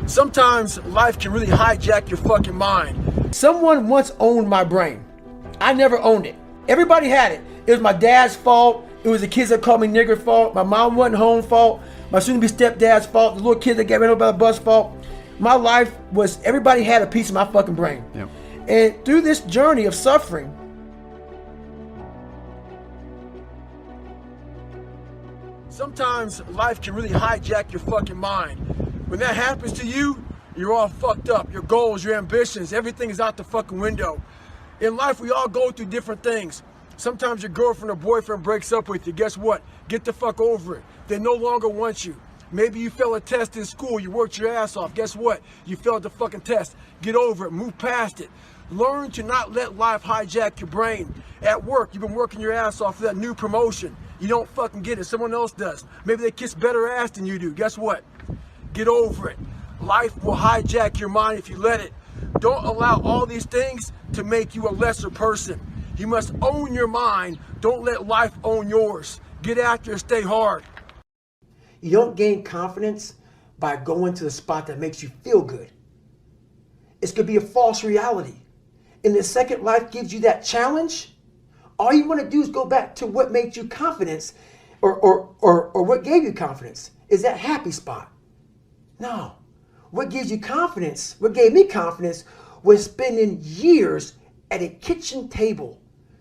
Sometimes life can really hijack your fucking mind. Someone once owned my brain. I never owned it. Everybody had it. It was my dad's fault. It was the kids that called me nigger fault. My mom wasn't home fault. My soon-to-be stepdad's fault. The little kid that got ran over by the bus fault. My life was, everybody had a piece of my fucking brain. Yep. And through this journey of suffering, sometimes life can really hijack your fucking mind. When that happens to you, you're all fucked up. Your goals, your ambitions, everything is out the fucking window. In life, we all go through different things. Sometimes your girlfriend or boyfriend breaks up with you. Guess what? Get the fuck over it. They no longer want you. Maybe you failed a test in school. You worked your ass off. Guess what? You failed the fucking test. Get over it. Move past it. Learn to not let life hijack your brain. At work, you've been working your ass off for that new promotion. You don't fucking get it. Someone else does. Maybe they kiss better ass than you do. Guess what? Get over it. Life will hijack your mind if you let it. Don't allow all these things to make you a lesser person. You must own your mind. Don't let life own yours. Get after it. Stay hard. You don't gain confidence by going to the spot that makes you feel good. It's going to be a false reality. And the second life gives you that challenge, all you want to do is go back to what made you confidence or what gave you confidence. Is that happy spot? No. What gives you confidence, what gave me confidence, was spending years at a kitchen table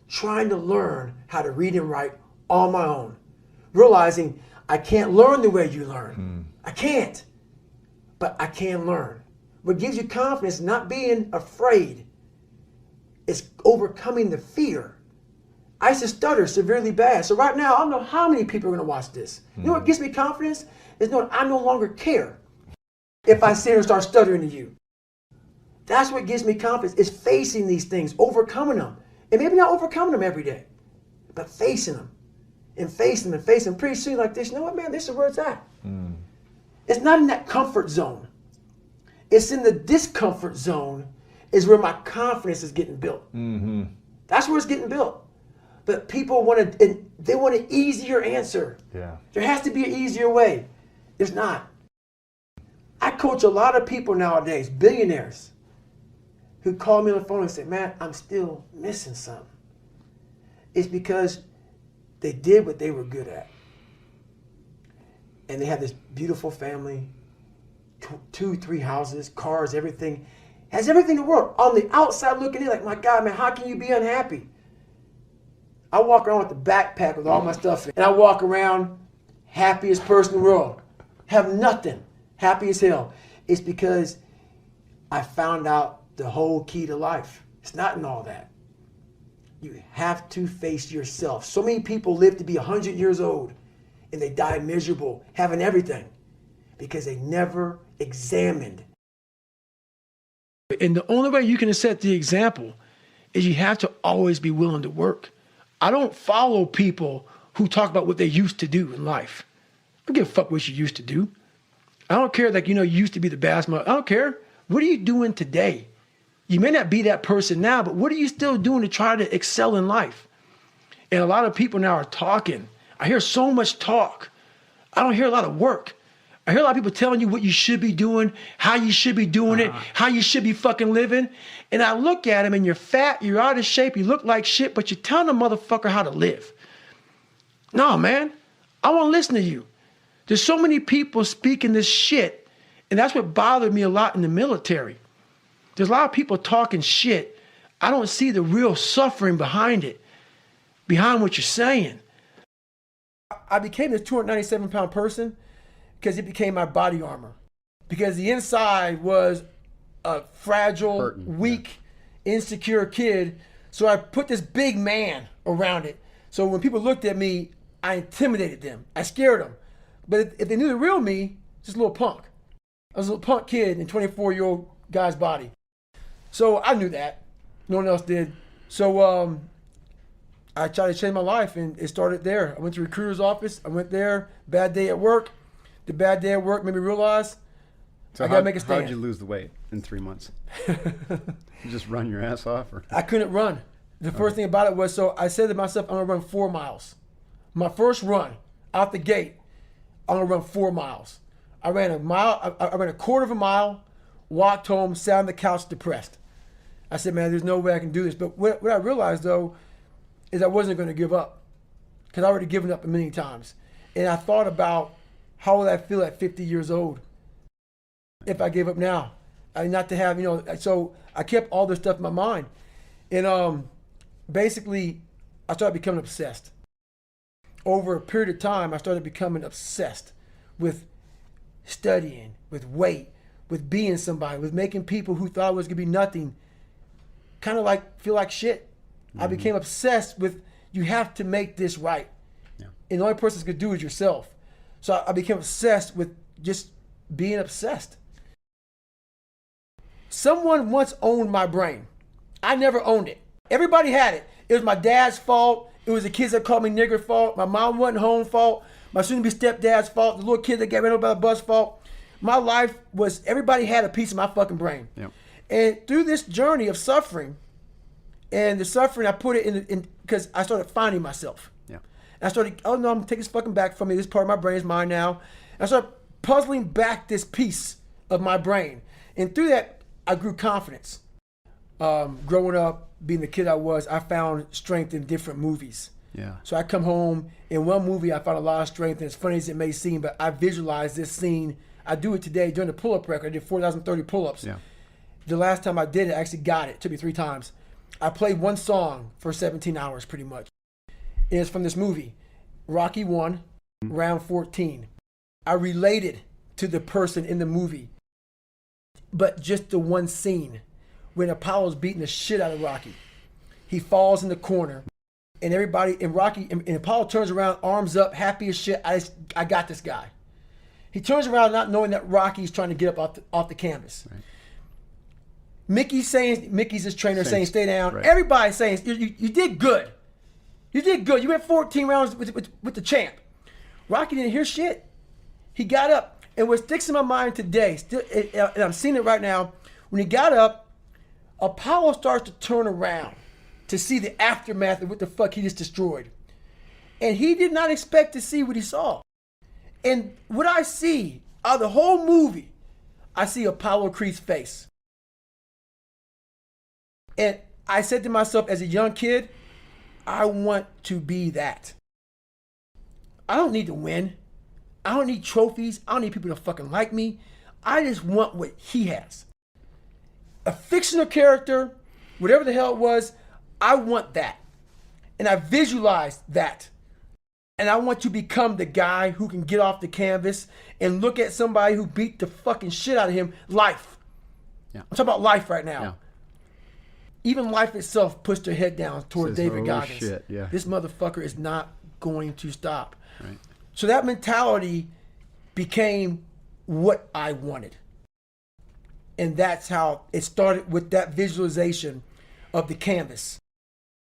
trying to learn how to read and write on my own. Realizing I can't learn the way you learn. I can't. But I can learn. What gives you confidence, not being afraid, is overcoming the fear. I used to stutter severely bad. So right now, I don't know how many people are going to watch this. You know what gives me confidence? Is knowing I no longer care if I sit here and start stuttering to you. That's what gives me confidence, is facing these things, overcoming them. And maybe not overcoming them every day, but facing them and facing them and facing them. Pretty soon like this, you know what, man, this is where it's at. It's not in that comfort zone. It's in the discomfort zone is where my confidence is getting built. That's where it's getting built. But people want they want an easier answer. Yeah. There has to be an easier way. There's not. I coach a lot of people nowadays, billionaires, who call me on the phone and say, man, I'm still missing something. It's because they did what they were good at. And they have this beautiful family, 2, 3 houses, cars, everything. Has everything in the world. On the outside looking in, like, my God, man, how can you be unhappy? I walk around with a backpack with all my stuff in, and I walk around happiest person in the world. Have nothing. Happy as hell. It's because I found out the whole key to life. It's not in all that. You have to face yourself. So many people live to be 100 years old and they die miserable, having everything, because they never examined. And the only way you can set the example is you have to always be willing to work. I don't follow people who talk about what they used to do in life. I don't give a fuck what you used to do. I don't care, like, you used to be the best mother. I don't care. What are you doing today? You may not be that person now, but what are you still doing to try to excel in life? And a lot of people now are talking. I hear so much talk. I don't hear a lot of work. I hear a lot of people telling you what you should be doing, how you should be doing it, how you should be fucking living. And I look at them and you're fat, you're out of shape, you look like shit, but you're telling a motherfucker how to live. No, man, I want to listen to you. There's so many people speaking this shit, and that's what bothered me a lot in the military. There's a lot of people talking shit. I don't see the real suffering behind it, behind what you're saying. I became this 297-pound person because it became my body armor. Because the inside was a fragile, weak, insecure kid. So I put this big man around it. So when people looked at me, I intimidated them. I scared them. But if they knew the real me, just a little punk. I was a little punk kid in a 24-year-old guy's body. So I knew that. No one else did. So I tried to change my life, and it started there. I went to recruiter's office. I went there, bad day at work. The bad day at work made me realize I got to make a stand. How did you lose the weight in 3 months? You just run your ass off? Or? I couldn't run. The first thing about it was, so I said to myself, I'm going to run 4 miles. My first run out the gate, I'm going to run 4 miles. I ran a mile, I ran a quarter of a mile, walked home, sat on the couch depressed. I said, man, there's no way I can do this. But what I realized, though, is I wasn't going to give up because I already given up a million times. And I thought about how would I feel at 50 years old if I gave up now? Not to have, so I kept all this stuff in my mind. And basically, I started becoming obsessed. Over a period of time, I started becoming obsessed with studying, with weight, with being somebody, with making people who thought I was going to be nothing kind of like feel like shit. Mm-hmm. I became obsessed with, you have to make this right. Yeah. And the only person that's going to do it is yourself. So I became obsessed with just being obsessed. Someone once owned my brain. I never owned it. Everybody had it. It was my dad's fault. It was the kids that called me nigger fault. My mom wasn't home fault. My soon-to-be stepdad's fault. The little kid that got ran over by the bus fault. My life was, everybody had a piece of my fucking brain. Yep. And through this journey of suffering, and the suffering, I put it in because I started finding myself. Yeah. And I started, oh no, I'm gonna take this fucking back from me. This part of my brain is mine now. And I started puzzling back this piece of my brain. And through that, I grew confidence. Growing up, being the kid I was, I found strength in different movies. Yeah. So I come home, in one movie I found a lot of strength, and as funny as it may seem, but I visualized this scene. I do it today during the pull-up record. I did 4,030 pull-ups. Yeah. The last time I did it, I actually got it. It took me 3 times. I played one song for 17 hours pretty much. And it's from this movie, Rocky 1, round 14. I related to the person in the movie, but just the one scene when Apollo's beating the shit out of Rocky. He falls in the corner, and everybody, and Rocky, and Apollo turns around, arms up, happy as shit. I got this guy. He turns around not knowing that Rocky's trying to get up off the canvas. Right. Mickey's his trainer saying stay down. Right. Everybody's saying you did good. You did good. You went 14 rounds with the champ. Rocky didn't hear shit. He got up, and what sticks in my mind today, and I'm seeing it right now, when he got up, Apollo starts to turn around to see the aftermath of what the fuck he just destroyed. And he did not expect to see what he saw. And what I see out of the whole movie, I see Apollo Creed's face. And I said to myself as a young kid, I want to be that. I don't need to win. I don't need trophies. I don't need people to fucking like me. I just want what he has. A fictional character, whatever the hell it was, I want that. And I visualized that. And I want to become the guy who can get off the canvas and look at somebody who beat the fucking shit out of him, life. Yeah. I'm talking about life right now. Yeah. Even life itself puts their head down toward David Goggins. Shit. Yeah. This motherfucker is not going to stop. Right. So that mentality became what I wanted. And that's how it started, with that visualization of the canvas.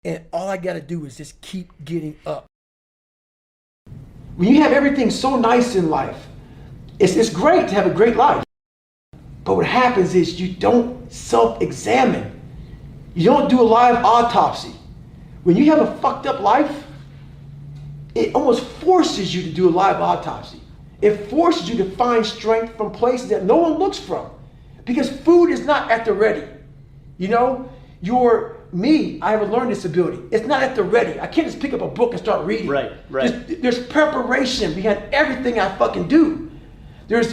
And all I got to do is just keep getting up. When you have everything so nice in life, it's great to have a great life. But what happens is you don't self-examine. You don't do a live autopsy. When you have a fucked up life, it almost forces you to do a live autopsy. It forces you to find strength from places that no one looks from. Because food is not at the ready. You know, I have a learning disability. It's not at the ready. I can't just pick up a book and start reading. Right. There's preparation behind everything I fucking do. There's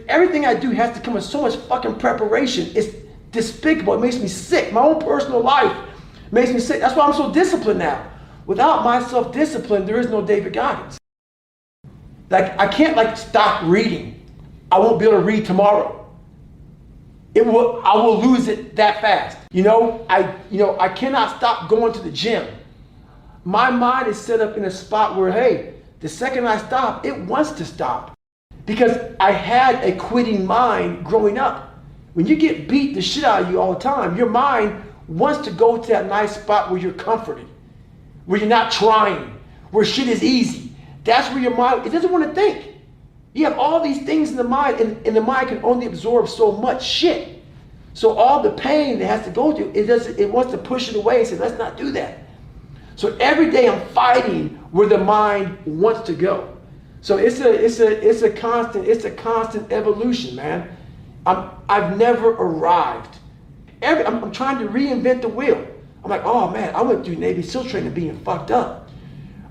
everything I do has to come with so much fucking preparation. It's despicable. It makes me sick. My own personal life makes me sick. That's why I'm so disciplined now. Without my self-discipline, there is no David Goggins. Like, I can't stop reading. I won't be able to read tomorrow. I will lose it that fast. I cannot stop going to the gym. My mind is set up in a spot where, hey, the second I stop, it wants to stop. Because I had a quitting mind growing up. When you get beat the shit out of you all the time, your mind wants to go to that nice spot where you're comforted, where you're not trying, where shit is easy. That's where your mind, it doesn't want to think. You have all these things in the mind, and the mind can only absorb so much shit. So all the pain it has to go through, it wants to push it away and say, let's not do that. So every day I'm fighting where the mind wants to go. So it's a constant evolution, man. I've never arrived. I'm trying to reinvent the wheel. I'm like, oh man, I went through Navy SEAL training being fucked up.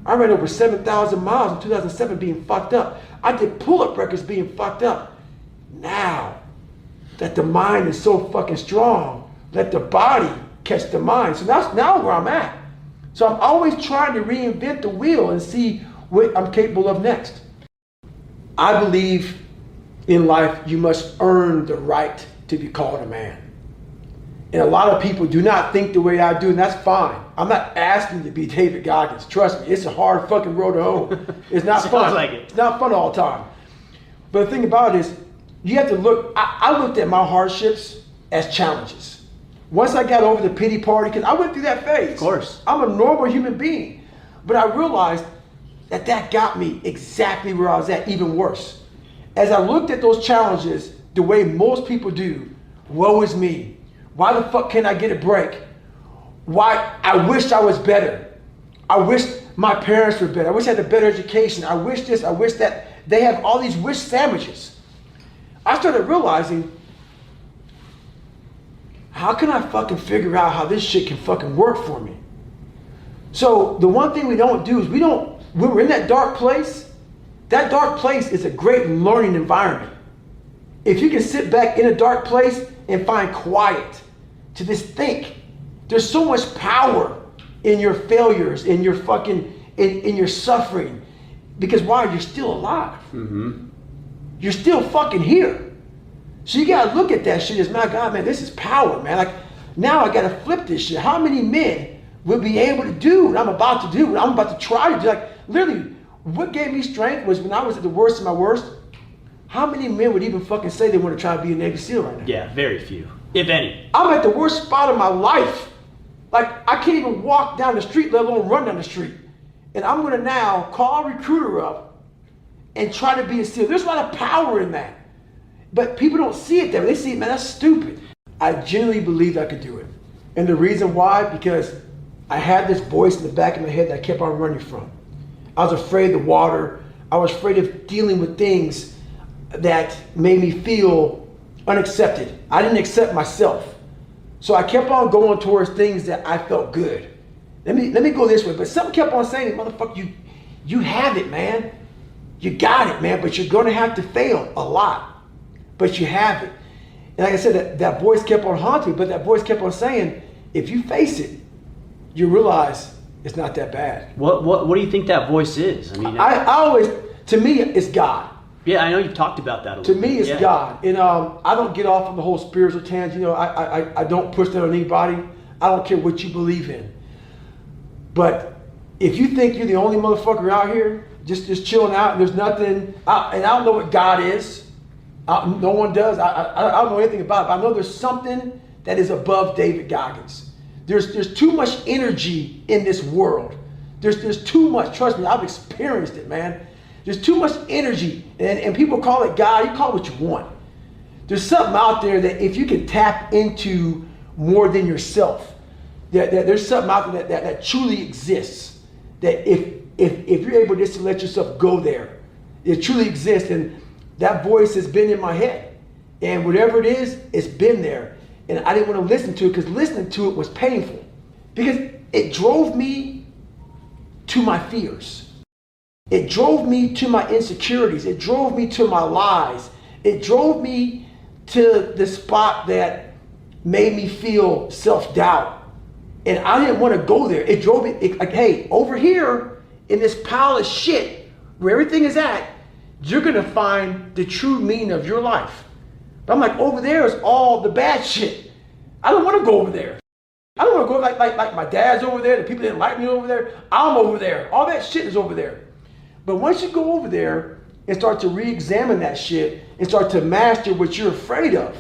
I ran over 7,000 miles in 2007 being fucked up. I did pull-up records being fucked up. Now that the mind is so fucking strong, let the body catch the mind. So that's now where I'm at. So I'm always trying to reinvent the wheel and see what I'm capable of next. I believe in life you must earn the right to be called a man. And a lot of people do not think the way I do, and that's fine. I'm not asking you to be David Goggins. Trust me, it's a hard fucking road to hoe. It's not fun. Like it. It's not fun all the time. But the thing about it is, you have to look, I looked at my hardships as challenges. Once I got over the pity party, because I went through that phase. Of course. I'm a normal human being. But I realized that got me exactly where I was at, even worse. As I looked at those challenges the way most people do, woe is me. Why the fuck can't I get a break? Why? I wish I was better. I wish my parents were better. I wish I had a better education. I wish this, I wish that. They have all these wish sandwiches. I started realizing, how can I fucking figure out how this shit can fucking work for me? So the one thing we don't do is when we're in that dark place is a great learning environment. If you can sit back in a dark place and find quiet to just think, there's so much power in your failures, in your fucking, in your suffering. Because why? You're still alive. Mm-hmm. You're still fucking here. So you gotta look at that shit as, my God, man, this is power, man. Like, now I gotta flip this shit. How many men will be able to do what I'm about to do, what I'm about to try to do? Like, literally, what gave me strength was when I was at the worst of my worst. How many men would even fucking say they want to try to be a Navy SEAL right now? Yeah, very few, if any. I'm at the worst spot of my life. Like, I can't even walk down the street, let alone run down the street. And I'm gonna now call a recruiter up and try to be a SEAL. There's a lot of power in that. But people don't see it there. They see it, man, that's stupid. I genuinely believed I could do it. And the reason why, because I had this voice in the back of my head that I kept on running from. I was afraid of the water. I was afraid of dealing with things that made me feel unaccepted. I didn't accept myself. So I kept on going towards things that I felt good. Let me go this way. But something kept on saying, motherfucker, you have it, man. You got it, man, but you're gonna have to fail a lot. But you have it. And like I said, that voice kept on haunting me, but that voice kept on saying, if you face it, you realize it's not that bad. What do you think that voice is? I mean, I always, to me, it's God. Yeah, I know you've talked about that a little bit. To me, it's God. And I don't get off on the whole spiritual tangent. You know, I don't push that on anybody. I don't care what you believe in. But if you think you're the only motherfucker out here, just chilling out, and there's nothing, and I don't know what God is. No one does. I don't know anything about it. But I know there's something that is above David Goggins. There's too much energy in this world. There's too much. Trust me, I've experienced it, man. There's too much energy, and people call it God. You call it what you want. There's something out there that if you can tap into more than yourself, that there's something out there that truly exists. That if you're able just to let yourself go there, it truly exists. And that voice has been in my head, and whatever it is, it's been there. And I didn't want to listen to it because listening to it was painful, because it drove me to my fears. It drove me to my insecurities. It drove me to my lies. It drove me to the spot that made me feel self-doubt. And I didn't want to go there. It drove me, like, hey, over here in this pile of shit where everything is at, you're going to find the true meaning of your life. But I'm like, over there is all the bad shit. I don't want to go over there. I don't want to go like my dad's over there, the people that didn't like me over there. I'm over there. All that shit is over there. But once you go over there and start to re-examine that shit and start to master what you're afraid of,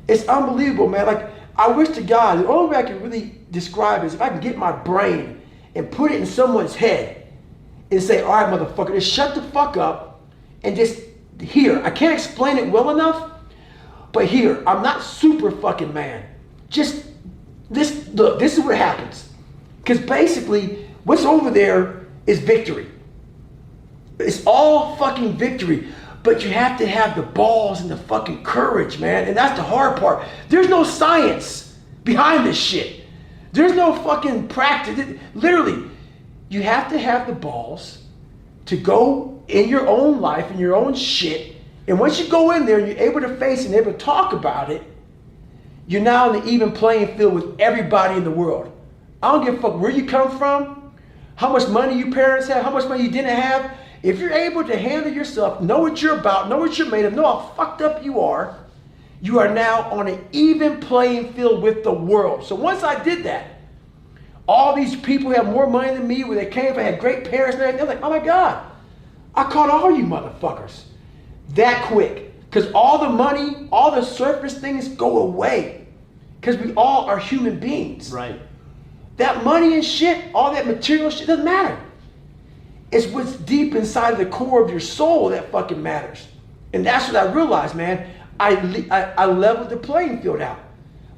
it's unbelievable, man. Like, I wish to God, the only way I can really describe it is if I can get my brain and put it in someone's head and say, all right, motherfucker, just shut the fuck up and just here. I can't explain it well enough, but here, I'm not super fucking man. Just this, look, this is what happens. Because basically, what's over there is victory. It's all fucking victory. But you have to have the balls and the fucking courage, man. And that's the hard part. There's no science behind this shit. There's no fucking practice. Literally, you have to have the balls to go in your own life, in your own shit. And once you go in there and you're able to face it and able to talk about it, you're now in the even playing field with everybody in the world. I don't give a fuck where you come from, how much money your parents have, how much money you didn't have. If you're able to handle yourself, know what you're about, know what you're made of, know how fucked up you are now on an even playing field with the world. So once I did that, all these people who have more money than me, where they came from, had great parents and everything, they're like, oh my God, I caught all you motherfuckers that quick. Because all the money, all the surface things go away. Because we all are human beings. Right. That money and shit, all that material shit doesn't matter. It's what's deep inside of the core of your soul that fucking matters. And that's what I realized, man. I leveled the playing field out.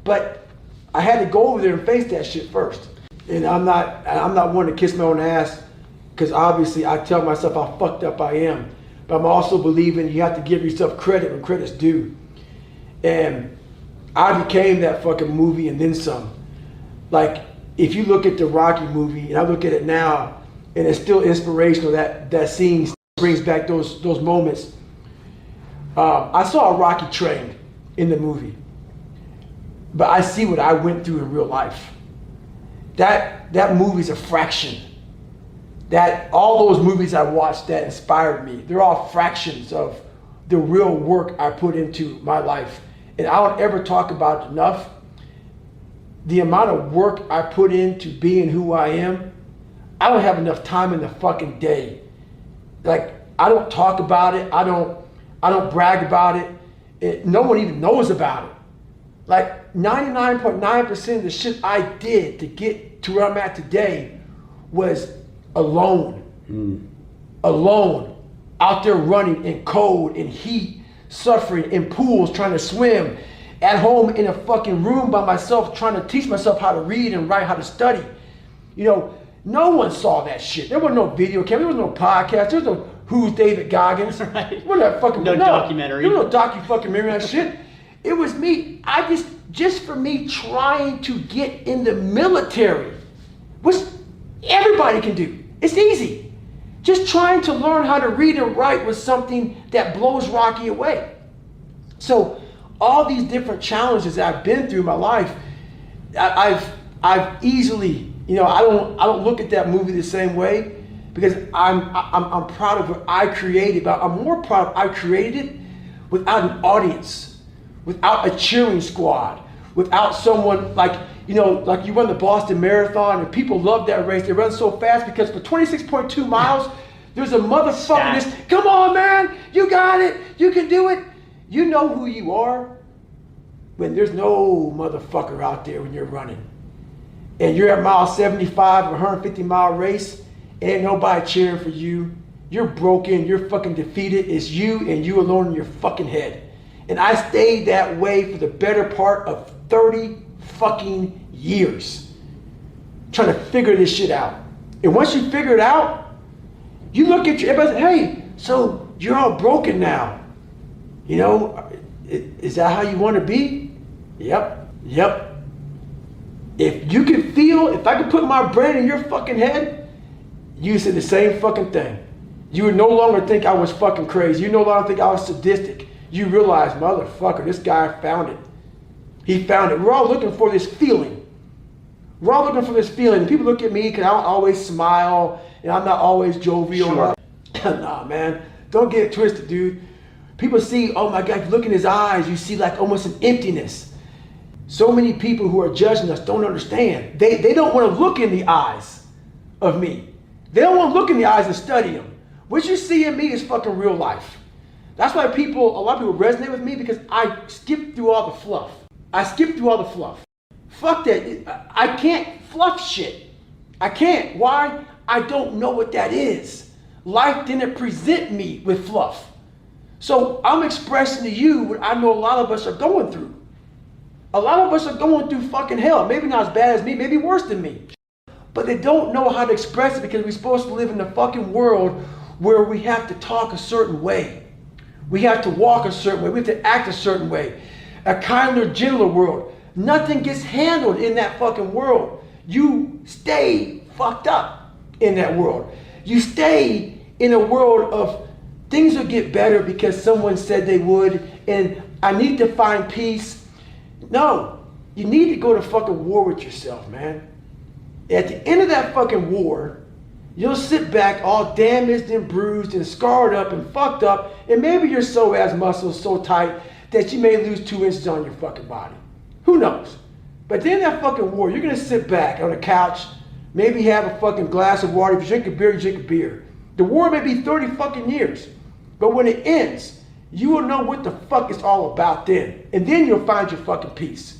But I had to go over there and face that shit first. And I'm not one to kiss my own ass, because obviously I tell myself how fucked up I am. But I'm also believing you have to give yourself credit when credit's due. And I became that fucking movie and then some. Like, if you look at the Rocky movie, and I look at it now, and it's still inspirational, that scene brings back those moments. I saw a Rocky train in the movie, but I see what I went through in real life. That movie's a fraction. That all those movies I watched that inspired me, they're all fractions of the real work I put into my life. And I don't ever talk about it enough. The amount of work I put into being who I am, I don't have enough time in the fucking day. Like, I don't talk about it. I don't brag about it. No one even knows about it. Like 99.9% of the shit I did to get to where I'm at today was alone. Alone. Out there running in cold, in heat, suffering, in pools, trying to swim. At home in a fucking room by myself, trying to teach myself how to read and write, how to study. You know, no one saw that shit. There was no video camera, there was no podcast, there was no Who's David Goggins. Right. What that fucking no documentary. There was no docu-fucking-memory on that shit. It was me. Just for me trying to get in the military, which everybody can do. It's easy. Just trying to learn how to read and write was something that blows Rocky away. So all these different challenges that I've been through in my life, I've easily, you know, I don't look at that movie the same way, because I'm proud of what I created, but I'm more proud of I created it without an audience, without a cheering squad, without someone like, you know, like you run the Boston Marathon and people love that race. They run so fast because for 26.2 miles, there's a motherfucker just, come on, man, you got it, you can do it. You know who you are when there's no motherfucker out there when you're running. And you're at mile 75 of a 150-mile race, and ain't nobody cheering for you. You're broken, you're fucking defeated. It's you and you alone in your fucking head. And I stayed that way for the better part of 30 fucking years, trying to figure this shit out. And once you figure it out, you look at everybody, hey, so you're all broken now. You know, is that how you want to be? Yep. If you can feel, if I could put my brain in your fucking head, you said the same fucking thing. You would no longer think I was fucking crazy. You no longer think I was sadistic. You realize, motherfucker, this guy found it. He found it. We're all looking for this feeling. We're all looking for this feeling. And people look at me because I don't always smile and I'm not always jovial. Sure. Nah, man, don't get it twisted, dude. People see, oh my God, if you look in his eyes, you see like almost an emptiness. So many people who are judging us don't understand. They don't want to look in the eyes of me. They don't want to look in the eyes and study them. What you see in me is fucking real life. That's why a lot of people resonate with me, because I skip through all the fluff. Fuck that. I can't fluff shit. I can't. Why? I don't know what that is. Life didn't present me with fluff. So I'm expressing to you what I know a lot of us are going through. A lot of us are going through fucking hell. Maybe not as bad as me, maybe worse than me. But they don't know how to express it because we're supposed to live in a fucking world where we have to talk a certain way. We have to walk a certain way. We have to act a certain way. A kinder, gentler world. Nothing gets handled in that fucking world. You stay fucked up in that world. You stay in a world of things will get better because someone said they would, and I need to find peace. No, you need to go to fucking war with yourself, man. At the end of that fucking war, you'll sit back all damaged and bruised and scarred up and fucked up, and maybe your psoas muscles so tight that you may lose 2 inches on your fucking body. Who knows? But then that fucking war, you're gonna sit back on a couch, maybe have a fucking glass of water. If you drink a beer, you drink a beer. The war may be 30 fucking years, but when it ends, you will know what the fuck it's all about then. And then you'll find your fucking peace.